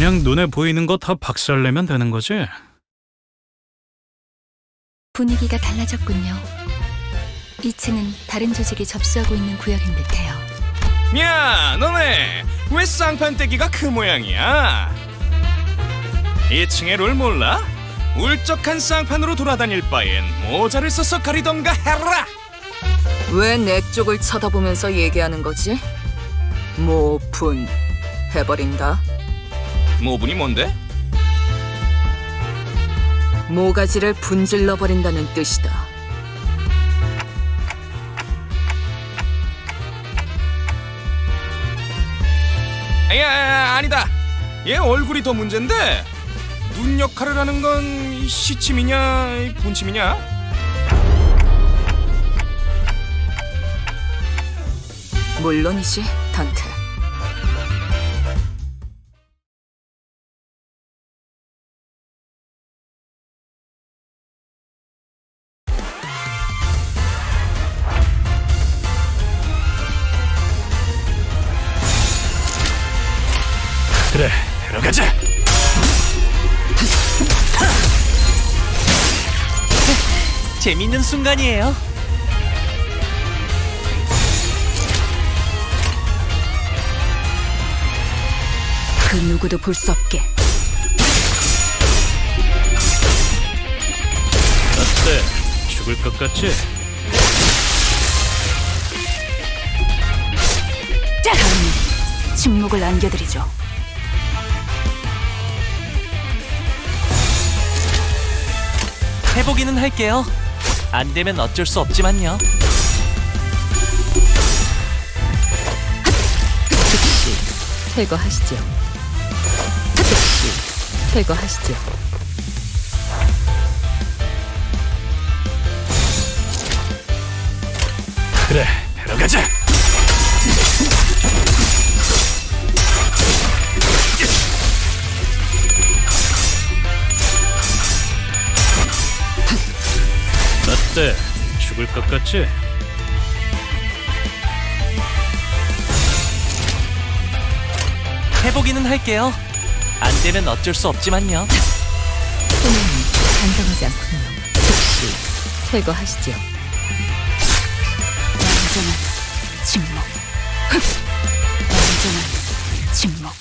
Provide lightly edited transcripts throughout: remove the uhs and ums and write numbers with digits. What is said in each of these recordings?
그냥 눈에 보이는 거 다 박살내면 되는 거지? 분위기가 달라졌군요. 2층은 다른 조직이 접수하고 있는 구역인 듯해요. 야, 너네 왜 쌍판 떼기가 그 모양이야? 2층의 룰 몰라? 울적한 쌍판으로 돌아다닐 바엔 모자를 써서 가리던가 해라! 왜 내 쪽을 쳐다보면서 얘기하는 거지? 모분 해버린다. 모분이 뭔데? 모가지를 분질러 버린다는 뜻이다. 야, 아니다. 얘 얼굴이 더 문제인데 눈 역할을 하는 건 시침이냐 분침이냐? 물론이지, 단테. 그래, 들어가자! 재밌는 순간이에요. 그 누구도 볼 수 없게. 어때? 죽을 것 같지? 다음 침묵을 안겨드리죠. 해보기는 할게요. 안 되면 어쩔 수 없지만요. 즉시 퇴거하시죠. 즉시 퇴거하시죠. 그래, 들어가자! 어때? 죽을 것 같지? 해보기는 할게요. 안 되면 어쩔 수 없지만요. 손님이 반성하지 않군요. 즉시 퇴거하시죠. 완전한 침묵. 완전한 침묵.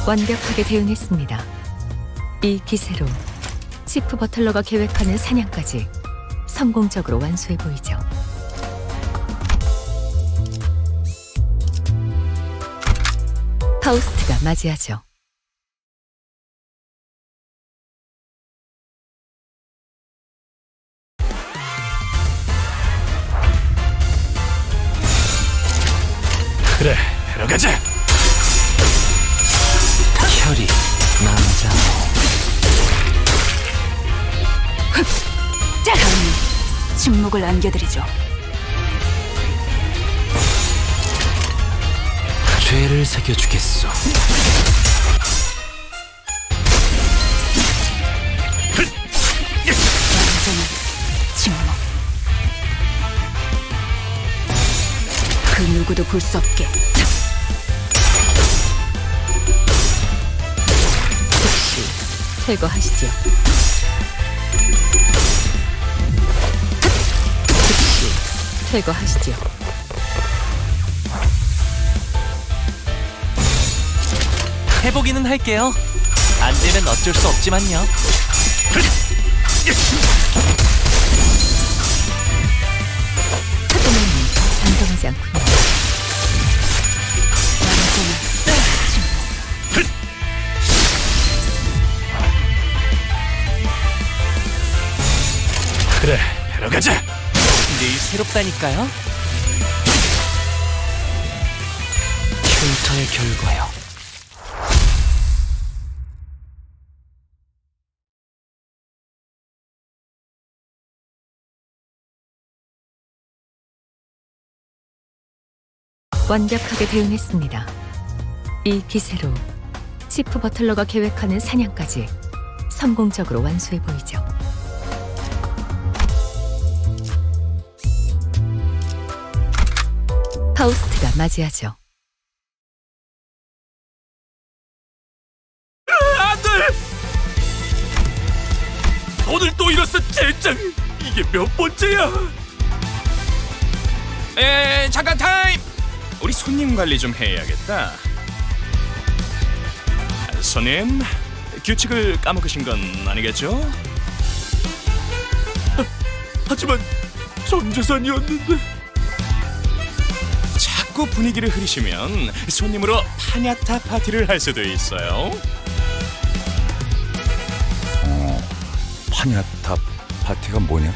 완벽하게 대응했습니다. 이 기세로 치프 버틀러가 계획하는 사냥까지 성공적으로 완수해 보이죠. 파우스트가 맞이하죠. 그래, 들어가자! 혈이 남자. 다음 침묵을 안겨드리죠. 죄를 새겨주겠소. 완전한 침묵. 그 누구도 볼 수 없게. 즉시 퇴거하시죠. 즉시 퇴거하시죠. 해보기는 할게요. 안 되면 어쩔 수 없지만요. 손님이 반성하지 않군요. 그래, 들어가자! 늘 새롭다니까요. 흉터의 결과요. 완벽하게 대응했습니다. 이 기세로 치프 버틀러가 계획하는 사냥까지 성공적으로 완수해 보이죠. 파우스트가 맞이하죠. 오늘 또 이랬어, 젠장. 이게 몇 번째야? 잠깐 타임. 우리 손님 관리 좀 해야겠다. 손님, 규칙을 까먹으신 건 아니겠죠? 하지만 전 재산이었는데. 자꾸 분위기를 흐리시면 손님으로 파냐타 파티를 할 수도 있어요. 파냐타 파티가 뭐냐?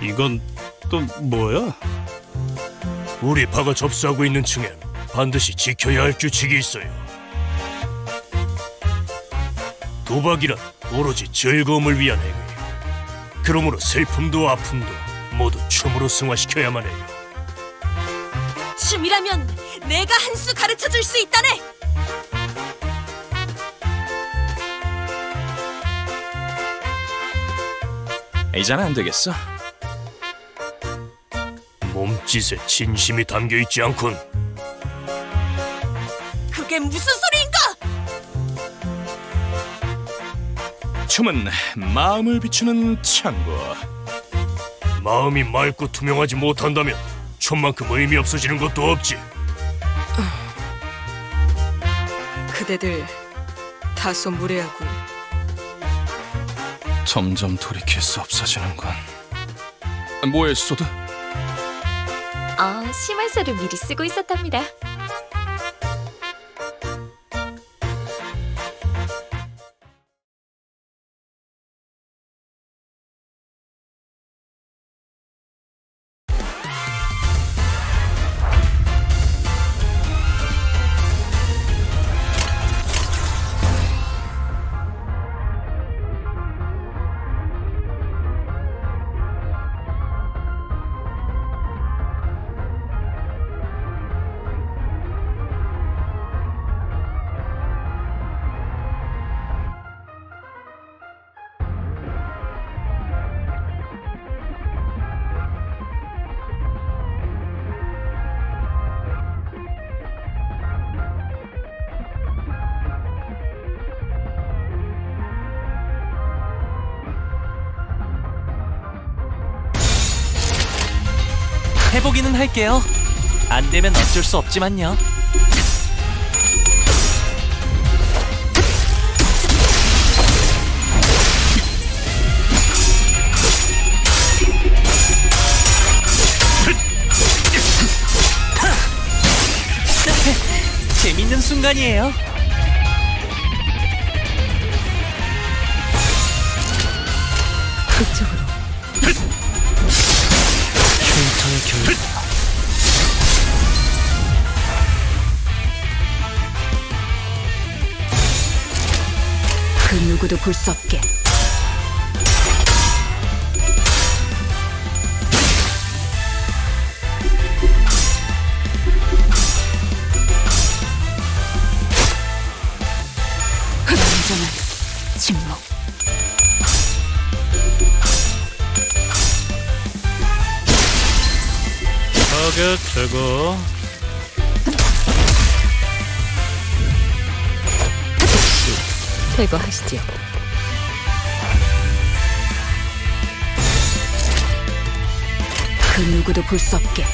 이건 또 뭐야? 우리 파가 접수하고 있는 층엔 반드시 지켜야 할 규칙이 있어요. 도박이란 오로지 즐거움을 위한 행위. 그러므로 슬픔도 아픔도 모두 춤으로 승화시켜야만 해요. 춤이라면 내가 한 수 가르쳐 줄 수 있다네. 이제는 안 되겠어. 몸짓에 진심이 담겨 있지 않군. 그게 무슨 소리인가? 춤은 마음을 비추는 창고. 마음이 맑고 투명하지 못한다면 춤만큼 의미 없어지는 것도 없지. 그대들 다소 무례하군. 점점 돌이킬 수 없어지는군. 뭐해, 소드? 심할서를 미리 쓰고 있었답니다. 해보기는 할게요. 안 되면 어쩔 수 없지만요. 재밌는 순간이에요. 그쪽으로. 흉터의 결. 그 누구도 볼 수 없게. 완전한 침묵. 타겟 제거. 제거하시지요. 그 누구도 볼 수 없게.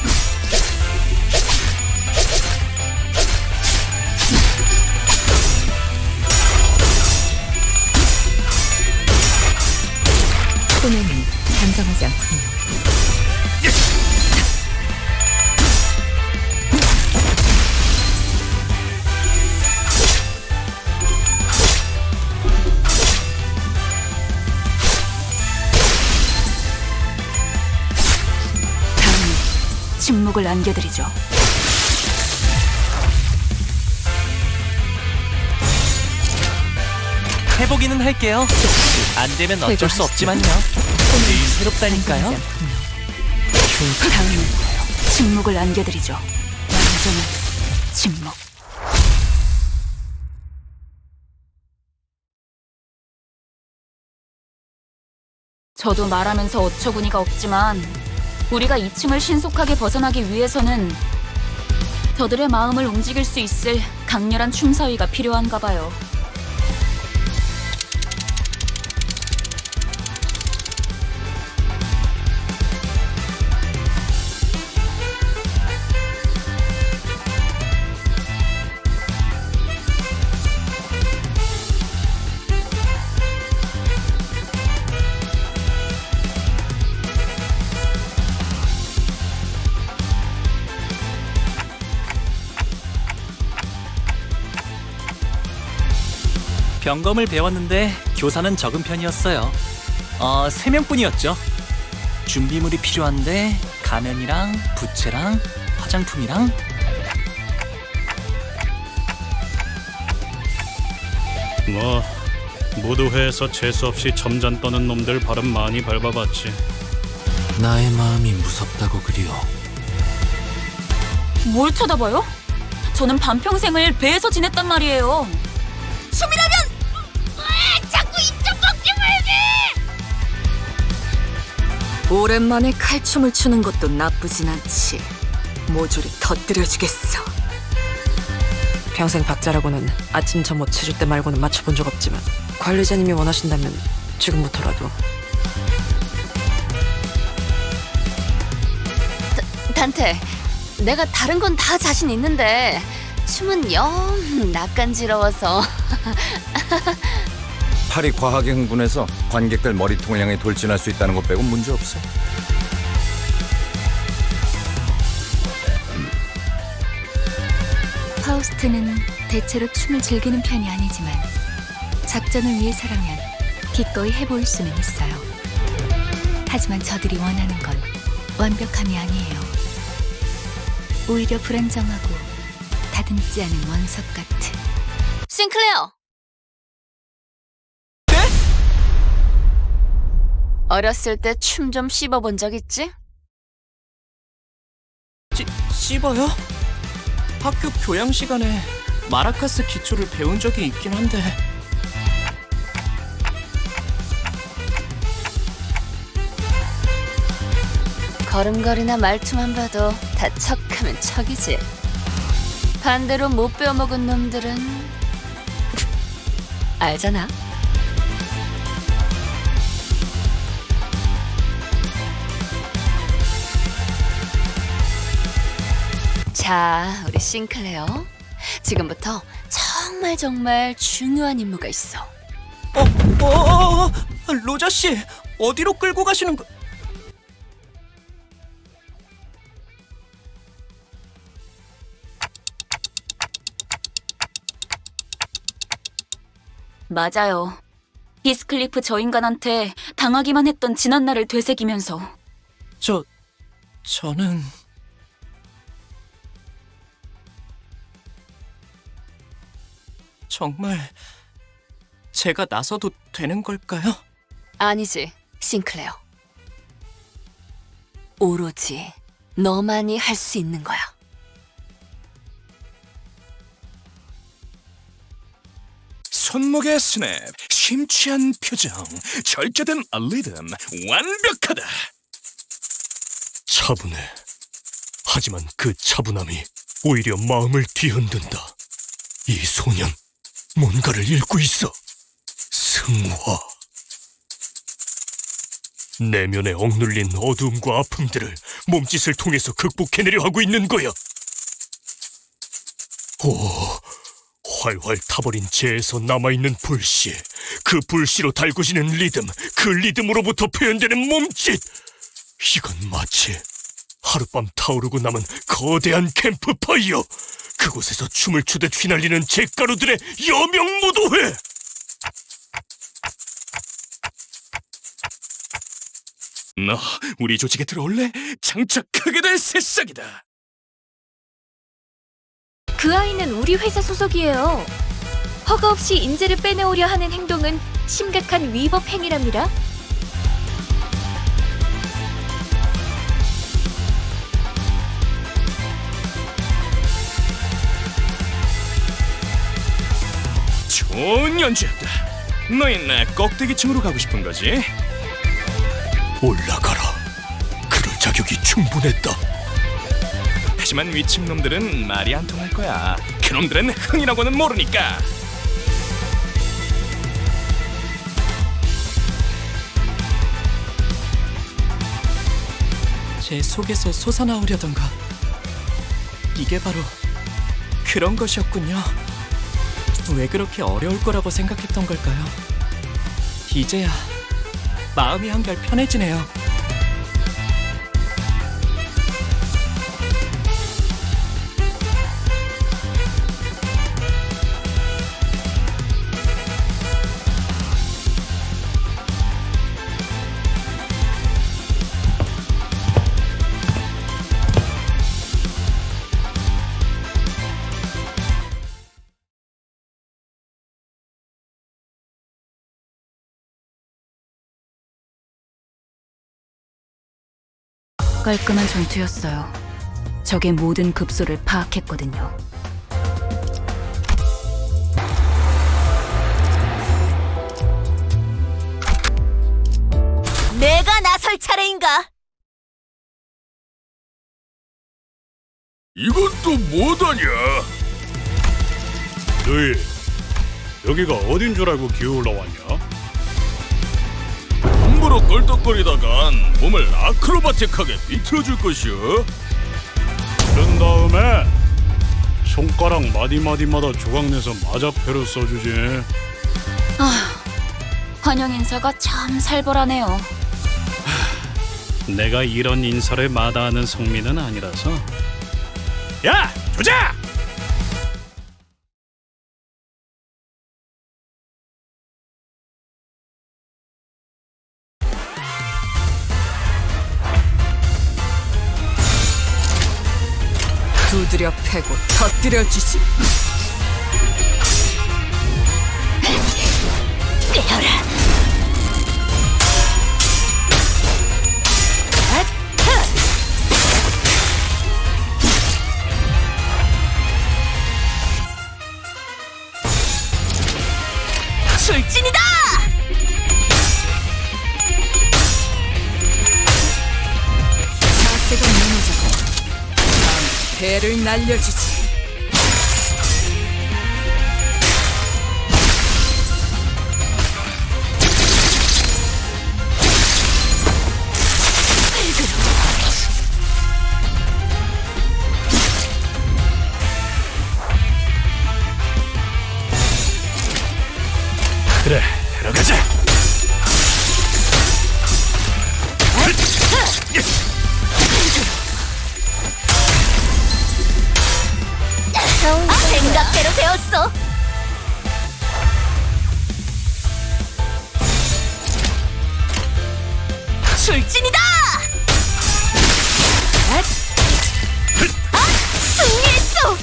소년은 단정하지 않군요. 다음은 침묵을 안겨드리죠. 해보기는 할게요. 안 되면 어쩔 수 없지만요. 새롭다니까요. 다음은 침묵을 안겨드리죠. 완전한 침묵. 저도 말하면서 어처구니가 없지만 우리가 2층을 신속하게 벗어나기 위해서는 저들의 마음을 움직일 수 있을 강렬한 춤사위가 필요한가 봐요. 병검을 배웠는데 교사는 적은 편이었어요. 3명뿐이었죠. 준비물이 필요한데 가면이랑 부채랑 화장품이랑 뭐 무도회에서 재수없이 점잔 떠는 놈들 발음 많이 밟아봤지. 나의 마음이 무섭다고 그리오. 뭘 쳐다봐요? 저는 반평생을 배에서 지냈단 말이에요. 춤이라면 왜 자꾸 입장 먹지 말게. 오랜만에 칼춤을 추는 것도 나쁘진 않지. 모조리 터뜨려주겠어. 평생 박자라고는 아침 점호 체조 때 말고는 맞춰본 적 없지만 관리자님이 원하신다면 지금부터라도. 단테, 내가 다른 건 다 자신 있는데 춤은 영 낯간지러워서. 팔이 과하게 흥분해서 관객들 머리통을 향해 돌진할 수 있다는 것 빼고 문제 없어. 파우스트는 대체로 춤을 즐기는 편이 아니지만 작전을 위해서라면 기꺼이 해보일 수는 있어요. 하지만 저들이 원하는 건 완벽함이 아니에요. 오히려 불안정하고 다듬지 않은 원석 같은. 싱클레어! 어렸을 때 춤 좀 씹어본 적 있지? 씹어요? 학교 교양 시간에 마라카스 기초를 배운 적이 있긴 한데. 걸음걸이나 말투만 봐도 다 척하면 척이지. 반대로 못 배워먹은 놈들은 알잖아. 자, 우리 싱클레어. 지금부터 정말 중요한 임무가 있어. 로자 씨, 어디로 끌고 가시는 거? 맞아요. 히스클리프 저 인간한테 당하기만 했던 지난날을 되새기면서. 저는 정말 제가 나서도 되는 걸까요? 아니지, 싱클레어. 오로지 너만이 할 수 있는 거야. 손목의 스냅, 심취한 표정, 절제된 리듬, 완벽하다. 차분해. 하지만 그 차분함이 오히려 마음을 뒤흔든다. 이 소년, 뭔가를 읽고 있어. 승화. 내면에 억눌린 어두움과 아픔들을 몸짓을 통해서 극복해내려 하고 있는 거야. 오, 활활 타버린 재에서 남아있는 불씨, 그 불씨로 달구지는 리듬, 그 리듬으로부터 표현되는 몸짓. 이건 마치 하룻밤 타오르고 남은 거대한 캠프파이어. 그곳에서 춤을 추듯 휘날리는 잿가루들의 여명무도회. 너 우리 조직에 들어올래? 장착하게 될 새싹이다. 그 아이는 우리 회사 소속이에요. 허가 없이 인재를 빼내오려 하는 행동은 심각한 위법 행위랍니다. 좋은 연주였다. 너희 내 꼭대기층으로 가고 싶은 거지? 올라가라. 그럴 자격이 충분했다. 하지만 위층 놈들은 말이 안 통할 거야. 그놈들은 흥이라고는 모르니까. 제 속에서 솟아나오려던가. 이게 바로 그런 것이었군요. 왜 그렇게 어려울 거라고 생각했던 걸까요? 이제야 마음이 한결 편해지네요. 깔끔한 전투였어요. 적의 모든 급소를 파악했거든요. 내가 나설 차례인가? 이건 또 뭐다냐? 너희 여기가 어딘 줄 알고 기어올라 왔냐? 함부로 껄떡거리다간 몸을 아크로바틱하게 비틀어줄 것이오. 그런 다음에 손가락 마디마디마다 조각내서 마작표를 써주지. 환영 인사가 참 살벌하네요. 내가 이런 인사를 마다하는 성민은 아니라서. 야! 조자! 두드려 패고 터뜨려 주지. 깨어라. 출진이다! 자세가 무너져 배를 날려주지. 그래, 들어가자. 생각대로 되었어. 출진이다! 승리했어!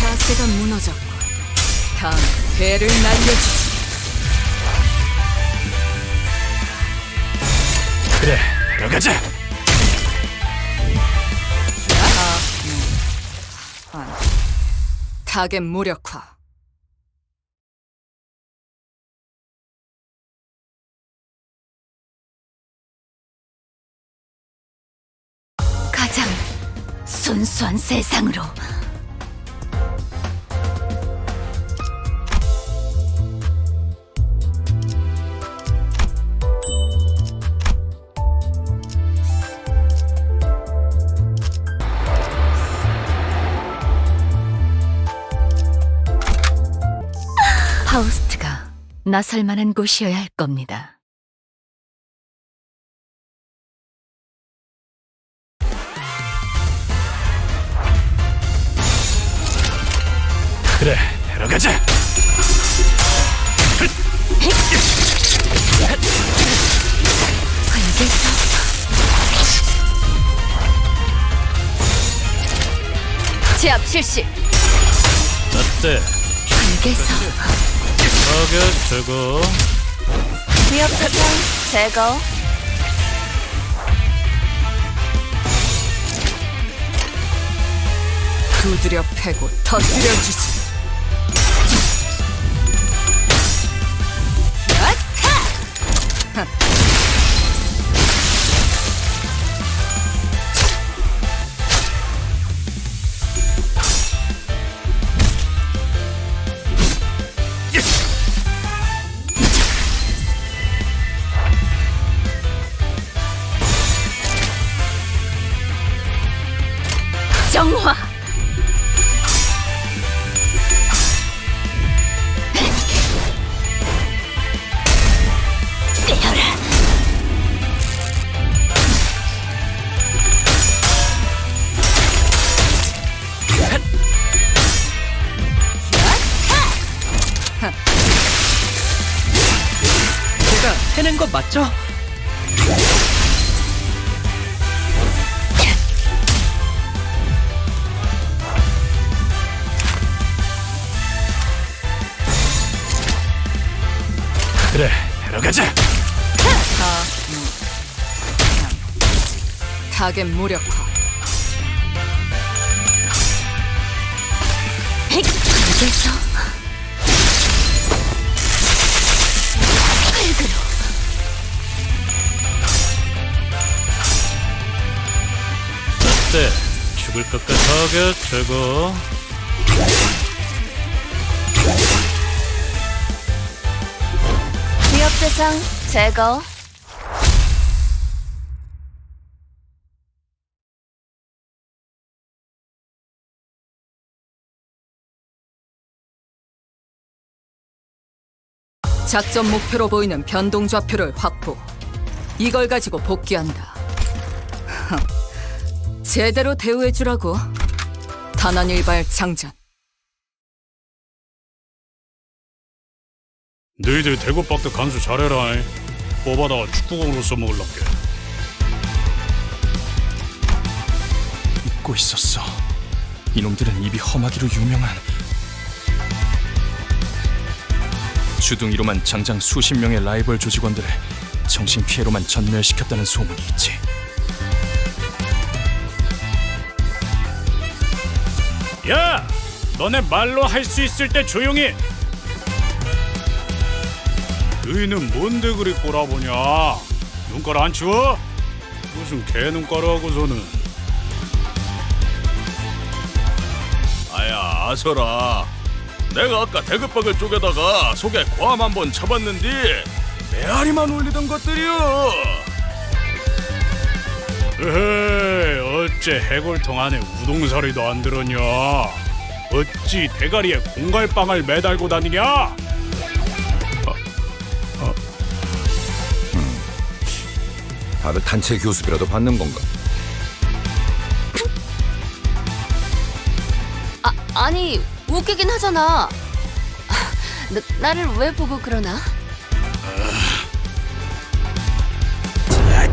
자세가 무너졌고 다음 배를 날려주지. 그래, 들어가자. 타겟 무력화. 가장 순수한 세상으로. 파우스트가 나설 만한 곳이어야 할 겁니다. 그래, 들어가자. 관계에서 제압 실시. 어때? 흙에서 타겟 제거. 위협 대상 제거. 두드려 패고 터뜨려 주지. 정화. 제가 해낸 거 맞죠? 그래, 들어가자. 타겟 무력화. 흙에서 흙으로 어때? 죽을 것 같아. 타겟 제거. 위협 대상 제거. 작전 목표로 보이는 변동 좌표를 확보. 이걸 가지고 복귀한다. 제대로 대우해주라고. 단한일발 장전. 너희들 대구박도 간수 잘해라. 뽑아다가 축구공으로 써먹을랍게. 잊고 있었어. 이놈들은 입이 험하기로 유명한 주둥이로만 장장 수십 명의 라이벌 조직원들을 정신피해로만 전멸시켰다는 소문이 있지. 야! 너네 말로 할 수 있을 때 조용히! 너희는 뭔데 그리 꼬라보냐? 눈깔 안 치워? 무슨 개 눈깔하고서는. 아야, 아서라. 내가 아까 대급박을 쪼개다가 속에 고함 한번 쳐봤는데 메아리만 울리던 것들이여. 에헤이, 어째 해골통 안에 우동사리도 안 들었냐? 어찌 대가리에 공갈빵을 매달고 다니냐? 다들 단체 교습이라도 받는 건가? 아니 웃기긴 하잖아. 나를 왜 보고 그러나?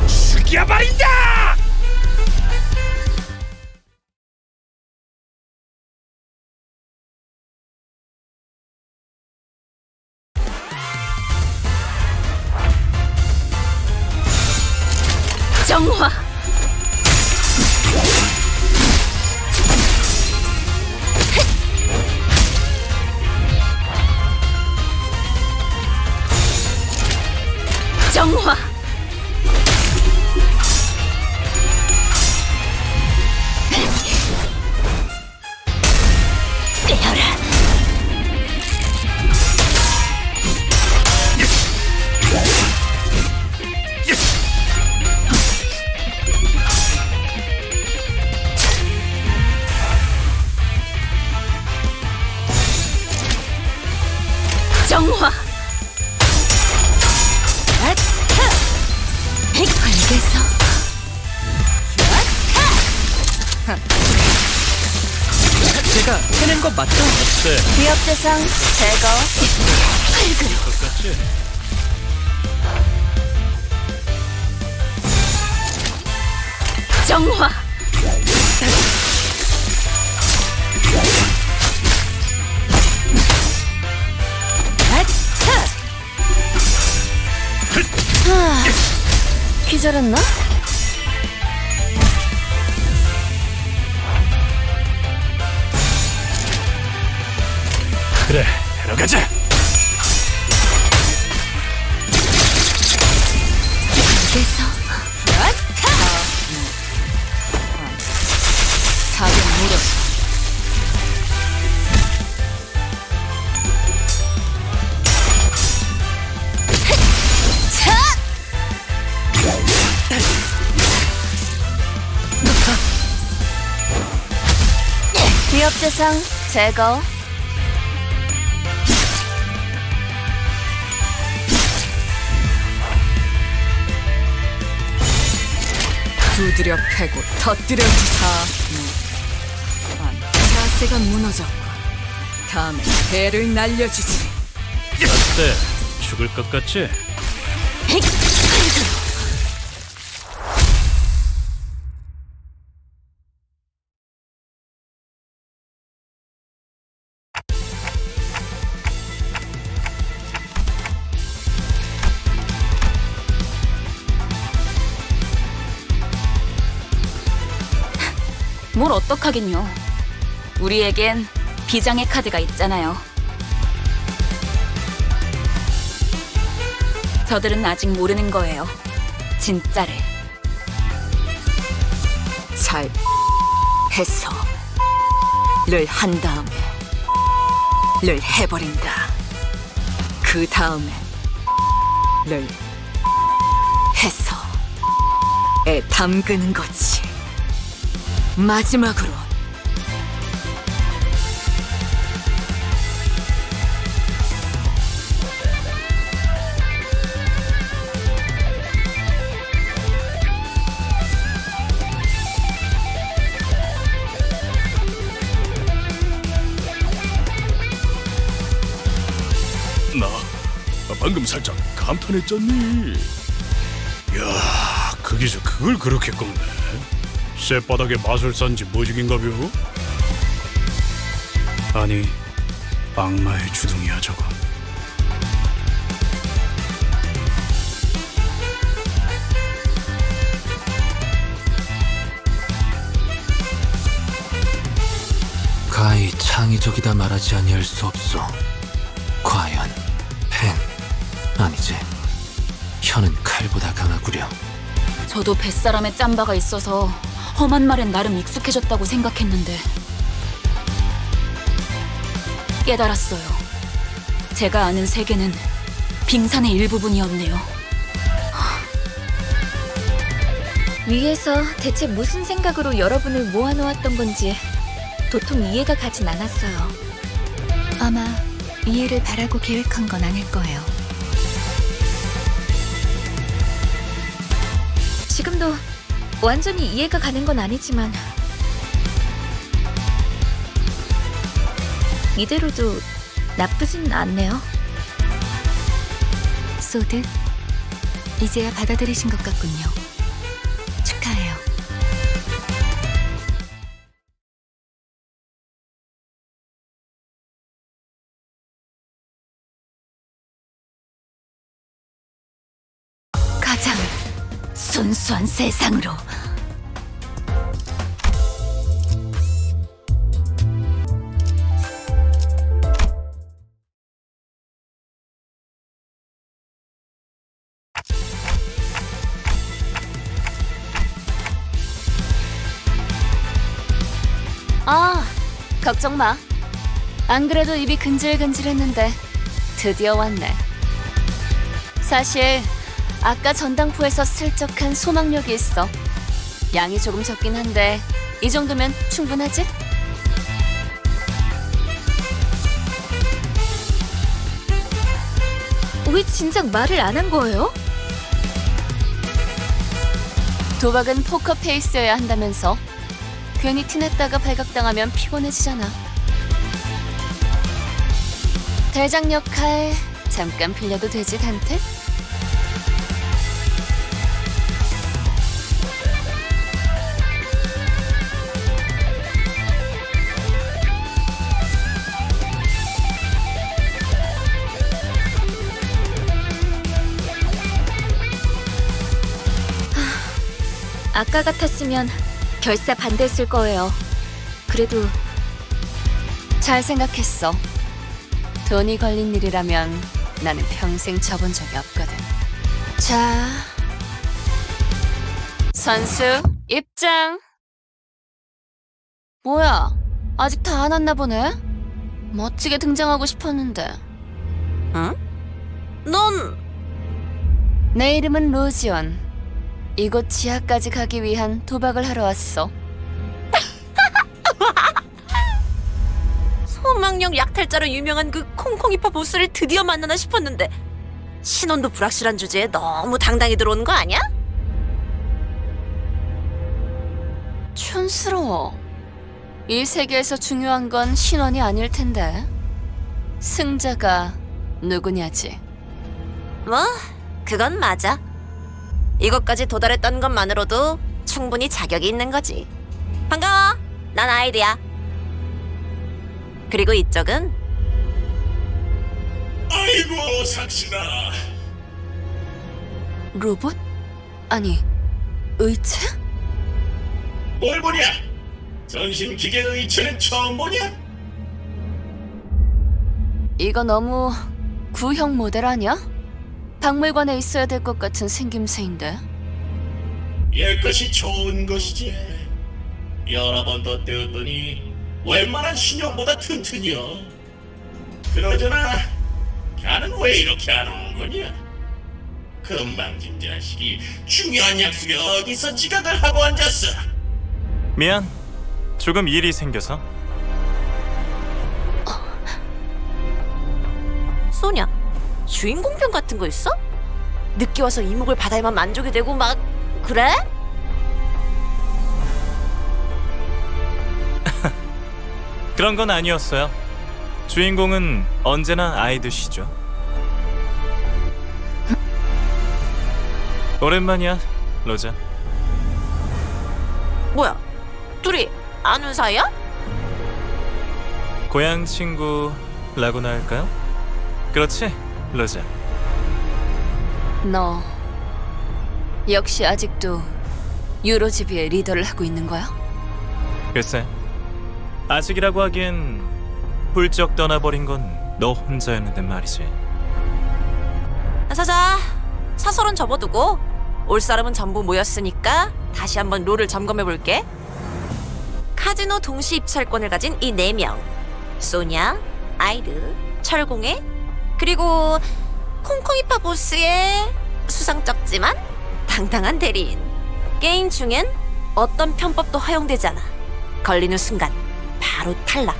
죽여버린다! 정화. 정화. 떼어라. 정화. 흙에서 제가 해낸 거 맞죠? 어때? 위협 대상 제거. 흙으로 똑같지? 정화. 기절했나? 그래, 들어가자. 그래서 사병 물어. 기업 대상 제거. 두드려 패고 터뜨려 주사. 자세가 무너졌고 다음에 배를 날려주지. 어때? 죽을 것 같지? 뭘 어떡하긴요. 우리에겐 비장의 카드가 있잖아요. 저들은 아직 모르는 거예요. 진짜를. 잘 해서 를 한 다음에 를 해버린다. 그 다음에 를 해서 에 담그는 거지. 마지막으로 나 방금 살짝 감탄했잖니. 야, 거기서 그걸 그렇게 꺾네. 쇳바닥에 마술사인지 뭐지긴가벼? 아니, 악마의 주둥이야 저거. 가히 창의적이다 말하지 아니할 수 없소. 과연 펜 아니지, 혀는 칼보다 강하구려. 저도 뱃사람에 짬바가 있어서 험한 말엔 나름 익숙해졌다고 생각했는데 깨달았어요. 제가 아는 세계는 빙산의 일부분이었네요. 위에서 대체 무슨 생각으로 여러분을 모아놓았던 건지 도통 이해가 가진 않았어요. 아마 이해를 바라고 계획한 건 아닐 거예요. 지금도 완전히 이해가 가는 건 아니지만 이대로도 나쁘진 않네요. 소드, 이제야 받아들이신 것 같군요. 축하해요. 가장 순수한 세상으로. 아, 걱정 마. 안 그래도 입이 근질근질했는데 드디어 왔네. 사실 아까 전당포에서 슬쩍한 소망력이 있어. 양이 조금 적긴 한데 이 정도면 충분하지? 왜 진작 말을 안 한 거예요? 도박은 포커페이스여야 한다면서. 괜히 티냈다가 발각당하면 피곤해지잖아. 대장 역할 잠깐 빌려도 되지, 단테? 아까 같았으면 결사 반대했을 거예요. 그래도 잘 생각했어. 돈이 걸린 일이라면 나는 평생 져본 적이 없거든. 자, 선수 입장. 뭐야, 아직 다 안 왔나 보네? 멋지게 등장하고 싶었는데. 응? 넌 내 이름은 로지온. 이곳 지하까지 가기 위한 도박을 하러 왔어. 소망력 약탈자로 유명한 그 콩콩이파 보스를 드디어 만나나 싶었는데 신원도 불확실한 주제에 너무 당당히 들어오는 거 아니야? 촌스러워. 이 세계에서 중요한 건 신원이 아닐 텐데. 승자가 누구냐지. 뭐 그건 맞아. 이것까지 도달했던 것만으로도 충분히 자격이 있는 거지. 반가워. 난 아이드야. 그리고 이쪽은 아이고 삭신아. 로봇? 아니, 의체? 뭘 보냐? 전신기계 의체는 처음 보냐? 이거 너무 구형 모델 아니야? 박물관에 있어야 될 것 같은 생김새인데. 옛것이 좋은 것이지. 여러 번 덧대었더니 웬만한 신형보다 튼튼이여. 그러잖아, 걔는 왜 이렇게 안 오는 거냐? 금방진 자식이 중요한 약속에 어디서 지각을 하고 앉았어. 미안. 조금 일이 생겨서. 소냐, 주인공병 같은 거 있어? 늦게 와서 이목을 받아야만 만족이 되고 막 그래? 그런 건 아니었어요. 주인공은 언제나 아이드시죠. 오랜만이야, 로자. 뭐야, 둘이 아는 사이야? 고향 친구라고나 할까요? 그렇지, 로자. 너 역시 아직도 유로지비의 리더를 하고 있는 거야? 글쎄, 아직이라고 하기엔 훌쩍 떠나버린 건 너 혼자였는데 말이지. 사자, 사설은 접어두고 올 사람은 전부 모였으니까 다시 한번 롤을 점검해볼게. 카지노 동시 입찰권을 가진 이 4명, 소냐, 아이드, 철공해, 그리고 콩콩이파 보스의 수상쩍지만 당당한 대리인. 게임 중엔 어떤 편법도 허용되지 않아. 걸리는 순간 바로 탈락.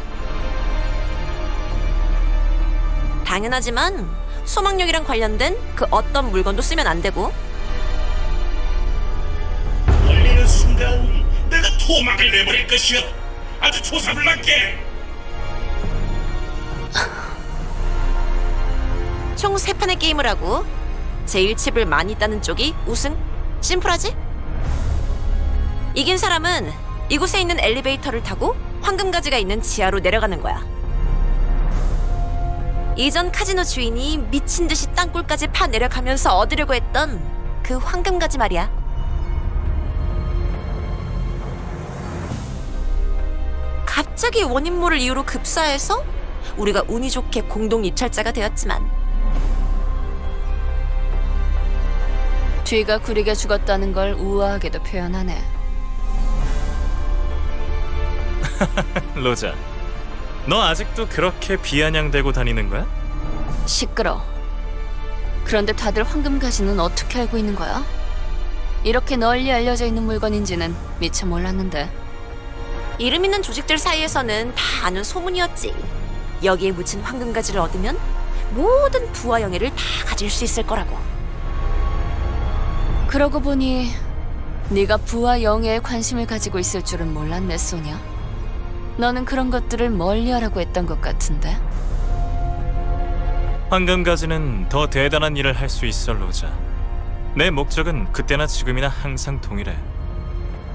당연하지만 소망력이랑 관련된 그 어떤 물건도 쓰면 안 되고. 걸리는 순간 내가 토막을 내버릴 것이여. 아주 조사불납게. 총 3판의 게임을 하고 제일 칩을 많이 따는 쪽이 우승. 심플하지? 이긴 사람은 이곳에 있는 엘리베이터를 타고 황금가지가 있는 지하로 내려가는 거야. 이전 카지노 주인이 미친 듯이 땅굴까지 파 내려가면서 얻으려고 했던 그 황금가지 말이야. 갑자기 원인 모를 이유로 급사해서 우리가 운이 좋게 공동 입찰자가 되었지만 뒤가 구리게 죽었다는 걸 우아하게도 표현하네. 로자, 너 아직도 그렇게 비아냥대고 다니는 거야? 시끄러. 그런데 다들 황금가지는 어떻게 알고 있는 거야? 이렇게 널리 알려져 있는 물건인지는 미처 몰랐는데. 이름 있는 조직들 사이에서는 다 아는 소문이었지. 여기에 묻힌 황금가지를 얻으면 모든 부와 영예를 다 가질 수 있을 거라고. 그러고 보니 네가 부와 영예에 관심을 가지고 있을 줄은 몰랐네, 소냐. 너는 그런 것들을 멀리하라고 했던 것 같은데. 황금가지는 더 대단한 일을 할 수 있어, 로자. 내 목적은 그때나 지금이나 항상 동일해.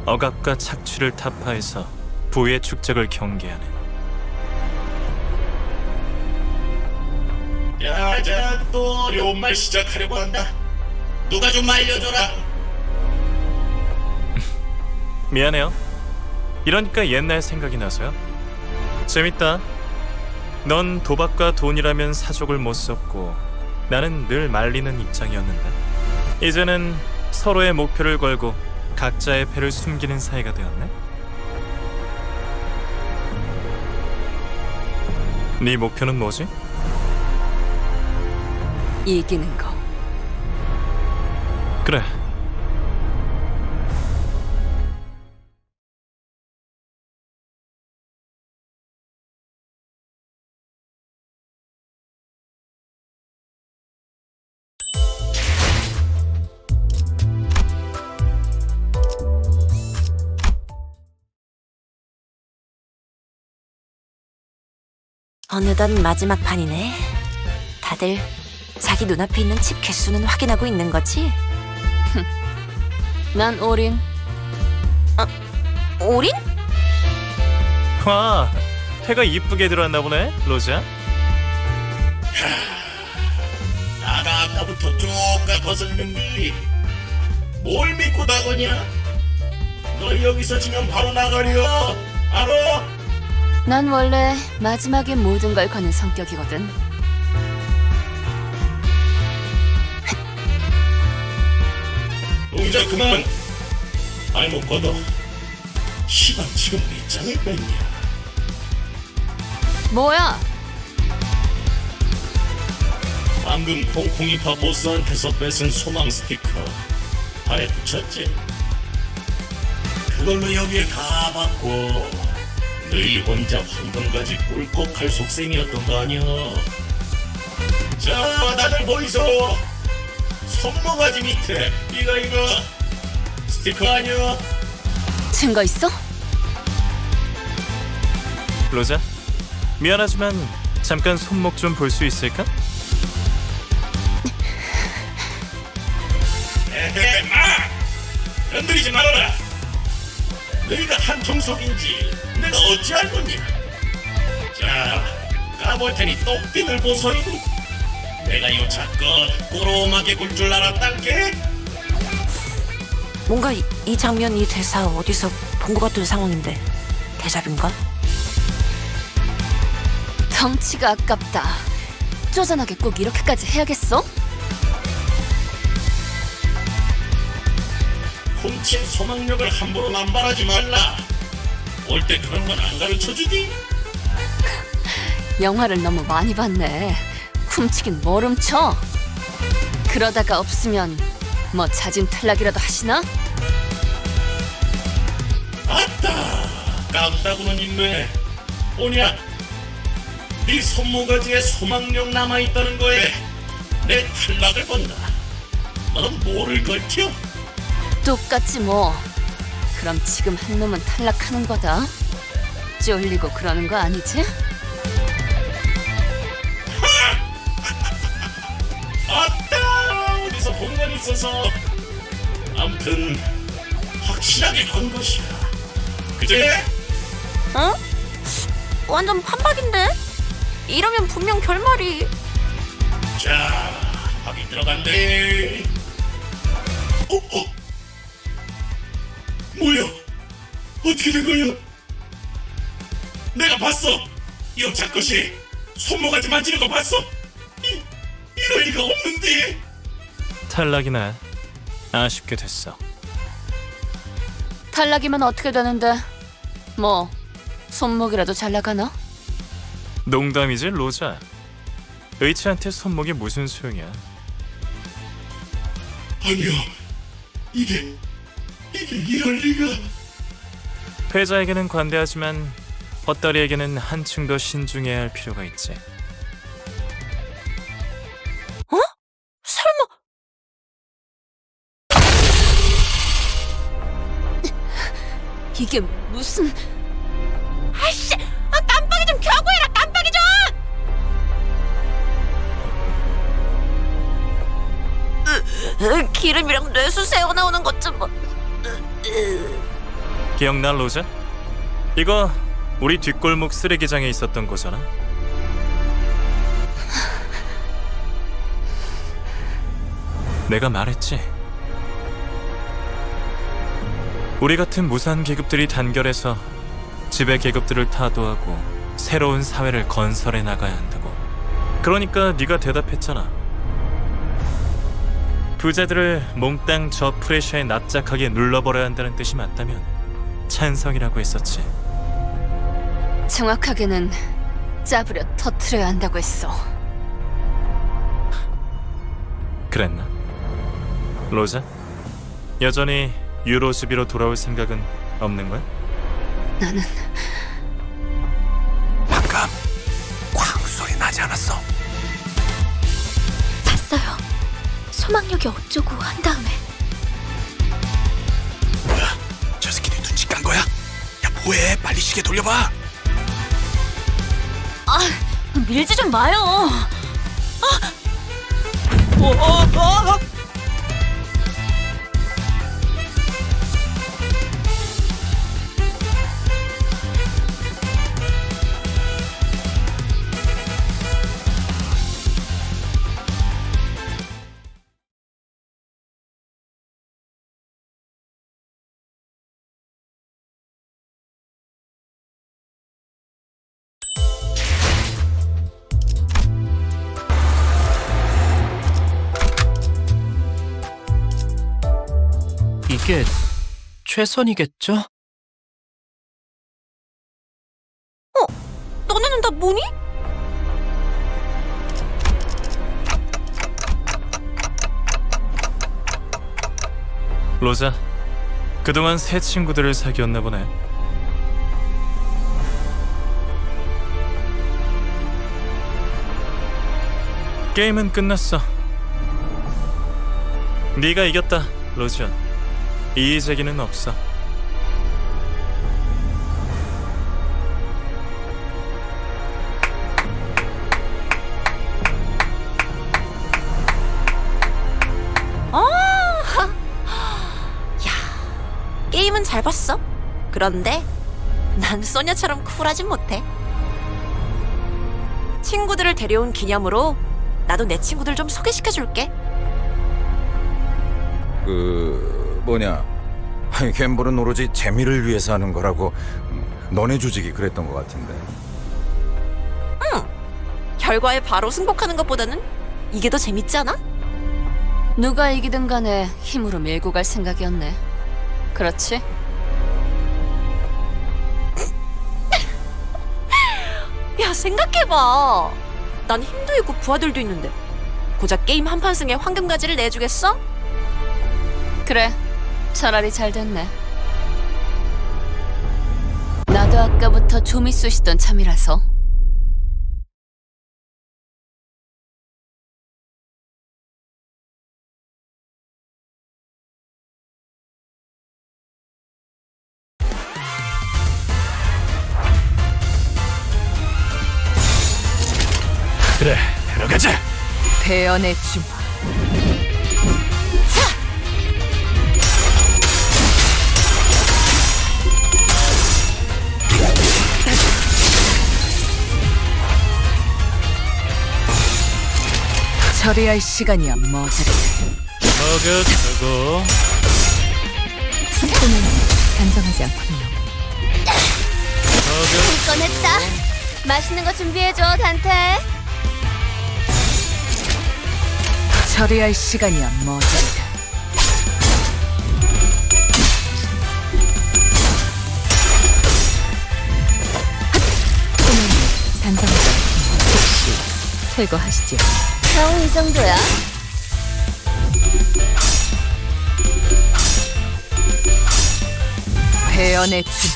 억압과 착취를 타파해서 부의 축적을 경계하는. 자, 또 어려운 말 시작하려고 한다. 누가 좀 알려줘라. 미안해요. 이러니까 옛날 생각이 나서요. 재밌다. 넌 도박과 돈이라면 사족을 못 썼고 나는 늘 말리는 입장이었는데 이제는 서로의 목표를 걸고 각자의 패를 숨기는 사이가 되었네. 네 목표는 뭐지? 이기는 거. 그래. 어느덧 마지막 판이네. 다들 자기 눈앞에 있는 칩 개수는 확인하고 있는 거지? 난 올인. 올인? 와, 해가 이쁘게 들어왔나 보네, 로자. 나가 아까부터 쭉 가서 있는데 뭘 믿고 나가냐? 너 여기서 지금 바로 나가려. 알아? 난 원래 마지막에 모든 걸 거는 성격이거든. 동작 그만. 알못 걷어. 시방 지금 몇 장을 뺐냐? 뭐야? 방금 콩콩이파 보스한테서 뺏은 소망 스티커 발에 붙였지? 그걸로 여기에 다 받고 너희 혼자 황금가지 꿀꺽할 속셈이었던 거 아니야? 자, 다들 보이소? 손모가지 밑에 이거 스티커 아니야? 증거 있어? 로자, 미안하지만 잠깐 손목 좀 볼 수 있을까? 에헤, 마! 건드리지 말아라! 너희가 한통속인지 내가 어찌 알겠냐? 자, 까볼 테니 똑띠를 보소이. 내가 요 작것 꼬로마게 굴 줄 알았단게? 뭔가 이 장면, 이 대사 어디서 본 것 같은 상황인데 대잡인가? 덩치가 아깝다. 쪼잔하게 꼭 이렇게까지 해야겠어? 훔친 소망력을 함부로 남발하지 말라. 올 때 그런 건 안 가르쳐주니? 영화를 너무 많이 봤네. 훔치긴 뭘 훔쳐? 그러다가 없으면 뭐 자진 탈락이라도 하시나? 아따, 깜다구는 있네. 오냐? 네 손모가지에 소망력 남아있다는 거에 내 탈락을 본다. 넌 뭐를 걸쳐? 똑같지 뭐. 그럼 지금 한 놈은 탈락하는 거다. 쫄리고 그러는 거 아니지? 아따, 어디서 본 건 있어서. 암튼 확실하게 건 것이야. 그제? 어? 완전 판박인데? 이러면 분명 결말이. 자, 확인 들어간대. 뭐야? 어떻게 된 거야? 내가 봤어. 이 작것이 손모가지 만지는 거 봤어. 이럴 리가 없는데. 탈락이나 아쉽게 됐어. 탈락이면 어떻게 되는데? 뭐 손목이라도 잘 나가나? 농담이지, 로자. 의치한테 손목이 무슨 소용이야? 아니요, 이게 이럴 리가. 패자에게는 관대하지만 헛다리에게는 한층 더 신중해야 할 필요가 있지. 설마. 이게 무슨... 아씨, 깜빡이 좀 켜고 해라. 깜빡이 좀. 기름이랑 뇌수 새어 나오는 것 좀. 기억나, 로자? 이거 우리 뒷골목 쓰레기장에 있었던 거잖아. 내가 말했지. 우리 같은 무산 계급들이 단결해서 지배 계급들을 타도하고 새로운 사회를 건설해 나가야 한다고. 그러니까 네가 대답했잖아. 부자들을 몽땅 저 프레셔에 납작하게 눌러버려야 한다는 뜻이 맞다면 찬성이라고 했었지. 정확하게는 짜부려 터트려야 한다고 했어. 그랬나? 로자? 여전히 유로즈비로 돌아올 생각은 없는 거야? 나는 방금 쾅 소리 나지 않았어? 봤어요. 소망력이 어쩌고 한 다음에 뭐야? 저 새끼들 눈치 깐 거야? 야 뭐해? 빨리 시계 돌려봐. 밀지 좀 마요. 이게 최선이겠죠? 너네는 다 뭐니? 로자, 그동안 새 친구들을 사귀었나 보네. 게임은 끝났어. 네가 이겼다, 로지언. 이의 제기는 없어. 게임은 잘 봤어. 그런데 난 소녀처럼 쿨하진 못해. 친구들을 데려온 기념으로 나도 내 친구들 좀 소개시켜줄게. 갬블은 오로지 재미를 위해서 하는 거라고 너네 조직이 그랬던 것 같은데. 결과에 바로 승복하는 것보다는 이게 더 재밌지 않아? 누가 이기든 간에 힘으로 밀고 갈 생각이었네. 그렇지? 야, 생각해봐. 난 힘도 있고 부하들도 있는데 고작 게임 한 판 승에 황금가지를 내주겠어? 그래, 차라리 잘 됐네. 나도 아까부터 좀이 쑤시던 참이라서. 그래, 들어가자. 배연의 춤. 처리할 시간이야, 머저리. 먹여주고. 속도는 단정하지 않군요. 꺼냈다. 맛있는 거 준비해줘, 단테. 처리할 시간이야, 머저리. 속도는 단정하지 않군요. 즉시 퇴거하시죠. 겨우 이 정도야. 배연의 춤.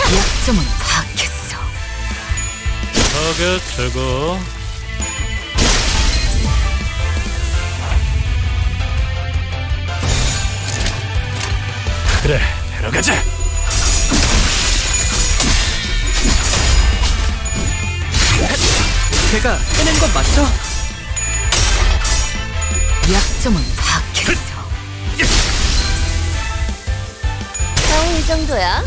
약점은 파악했어. 먹여주고. 그래, 들어가자. 제가 해낸 건 맞죠? 약점은 파악했어. 겨우 이 정도야.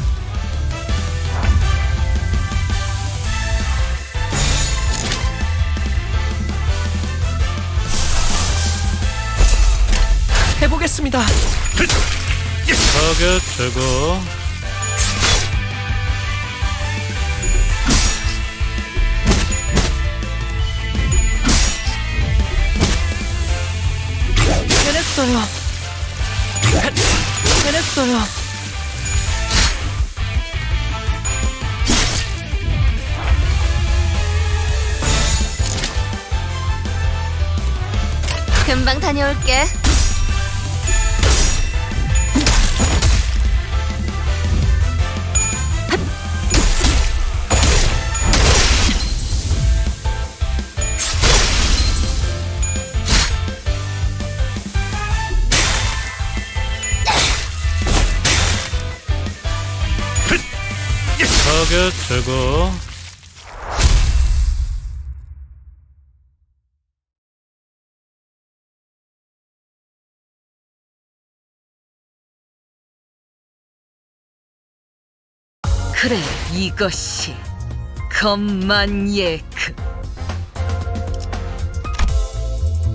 있습니다. 저격저고. 해냈어요. 해냈어요. 금방 다녀올게. 저격저고. 그래, 이것이 겁만 예크.